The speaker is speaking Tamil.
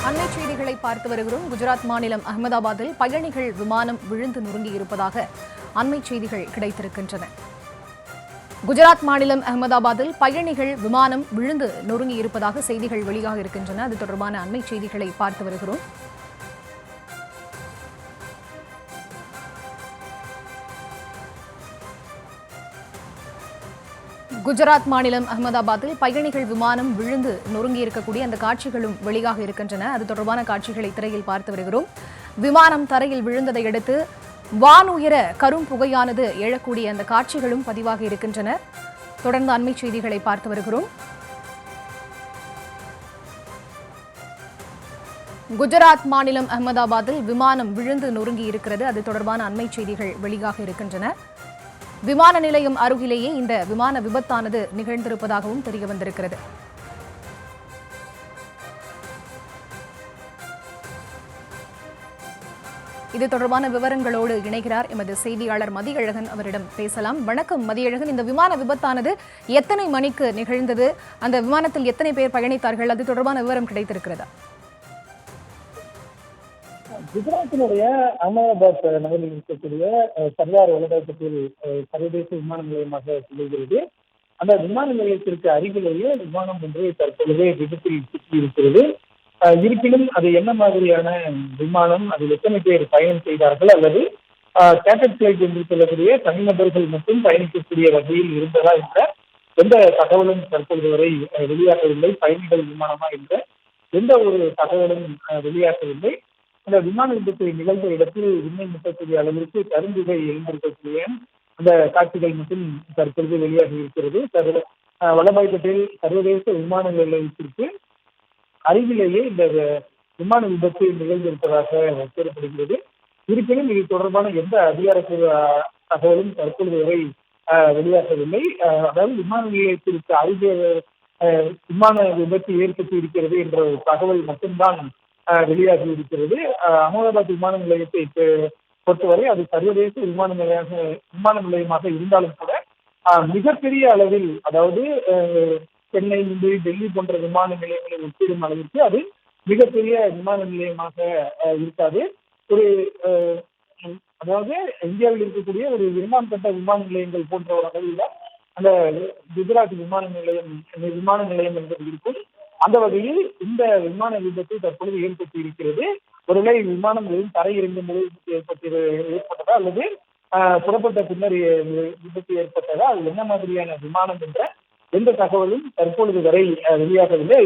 அண்மை செய்திகளை பார்த்து வருகிறோம். குஜராத் மாநிலம் அகமதாபாத்தில் பயணிகள் விமானம் விழுந்து நொறுங்கியிருப்பதாக அண்மை செய்திகள் கிடைத்திருக்கின்றன. குஜராத் மாநிலம் அகமதாபாத்தில் பயணிகள் விமானம் விழுந்து நொறுங்கியிருப்பதாக செய்திகள் வெளியாக இருக்கின்றன. அது தொடர்பான அண்மை செய்திகளை பார்த்து வருகிறோம். குஜராத் மாநிலம் அகமதாபாத்தில் பயணிகள் விமானம் விழுந்து நொறுங்கியிருக்கக்கூடிய அந்த காட்சிகளும் வெளியாக இருக்கின்றன. அது தொடர்பான காட்சிகளை திரையில் பார்த்து வருகிறோம். விமானம் தரையில் விழுந்ததை அடுத்து வானுயர கரும் புகையானது எழக்கூடிய அந்த காட்சிகளும் பதிவாக இருக்கின்றன. தொடர்ந்து அண்மை செய்திகளை பார்த்து வருகிறோம். குஜராத் மாநிலம் அகமதாபாத்தில் விமானம் விழுந்து நொறுங்கி இருக்கிறது. அது தொடர்பான அண்மை செய்திகள் வெளியாக இருக்கின்றன. விமான நிலையம் அருகிலேயே இந்த விமான விபத்தானது நிகழ்ந்திருப்பதாகவும் தெரிய வந்திருக்கிறது. இது தொடர்பான விவரங்களோடு இணைகிறார் எமது செய்தியாளர் மதியழகன். அவரிடம் பேசலாம். வணக்கம் மதியழகன். இந்த விமான விபத்தானது எத்தனை மணிக்கு நிகழ்ந்தது? அந்த விமானத்தில் எத்தனை பேர் பயணித்தார்கள்? அது தொடர்பான விவரம் கிடைத்திருக்கிறதா? குஜராத்தினுடைய அகமதாபாத் நகரில் இருக்கக்கூடிய சர்தார் வல்லபாய் பட்டேல் சர்வதேச விமான நிலையமாக திகழ்கிறது. அந்த விமான நிலையத்திற்கு அருகிலேயே விமானம் ஒன்று தற்பொழுது விபத்தில் சிக்கியிருக்கிறது. இருப்பினும் அது என்ன மாதிரியான விமானம், அதில் எத்தனை பேர் பயணம் செய்தார்கள் அல்லது கேட்டட் பிளைட் என்று சொல்லக்கூடிய தனிநபர்கள் மட்டும் பயணிக்கக்கூடிய வகையில் இருந்ததா என்ற எந்த தகவலும் தற்பொழுது வரை வெளியாகவில்லை. பயணிகள் விமானமா என்ற எந்த ஒரு தகவலும் வெளியாகவில்லை. அந்த விமான விபத்தை நிகழ்ந்த இடத்தில் விண்ணை முட்டக்கூடிய அளவிற்கு கரும்புகை எழுந்திருக்கக்கூடிய அந்த காட்சிகள் மட்டும் தற்பொழுது வெளியாகி இருக்கிறது. வல்லபாய் பட்டேல் சர்வதேச விமான நிலையத்திற்கு அருகிலேயே இந்த விமான விபத்து நிகழ்ந்திருப்பதாக கூறப்படுகிறது. இருப்பினும் இது தொடர்பான எந்த அதிகாரப்பூர்வ தகவலும் தற்பொழுது வரை வெளியாகவில்லை. அதாவது விமான நிலையத்திற்கு அருகே விமான விபத்து ஏற்பட்டு இருக்கிறது என்ற ஒரு தகவல் மட்டும்தான் வெளியாகி இருக்கிறது. அகமதாபாத் விமான நிலையத்தை பொறுத்தவரை அது சர்வதேச விமான நிலையமாக இருந்தாலும் கூட மிகப்பெரிய அளவில், அதாவது சென்னை, மும்பை, டெல்லி போன்ற விமான நிலையங்களை ஒப்பிடும் அளவிற்கு அது மிகப்பெரிய விமான நிலையமாக இருக்காது. ஒரு அதாவது இந்தியாவில் இருக்கக்கூடிய ஒரு இரண்டாம் கட்ட விமான நிலையங்கள் போன்ற ஒரு வகையில் அந்த குஜராத் விமான நிலையம் என்பது இருக்கும். அந்த வகையில் இந்த விமான விபத்து தற்பொழுது ஏற்பட்டு இருக்கிறது. ஒருவேளை விமானம் தரையிறங்கும் போது ஏற்பட்டதா அல்லது புறப்பட்ட பின்னர் விபத்து ஏற்பட்டதா, அது என்ன மாதிரியான விமானம் என்ற எந்த தகவலும் தற்பொழுது வரை வெளியாகவில்லை.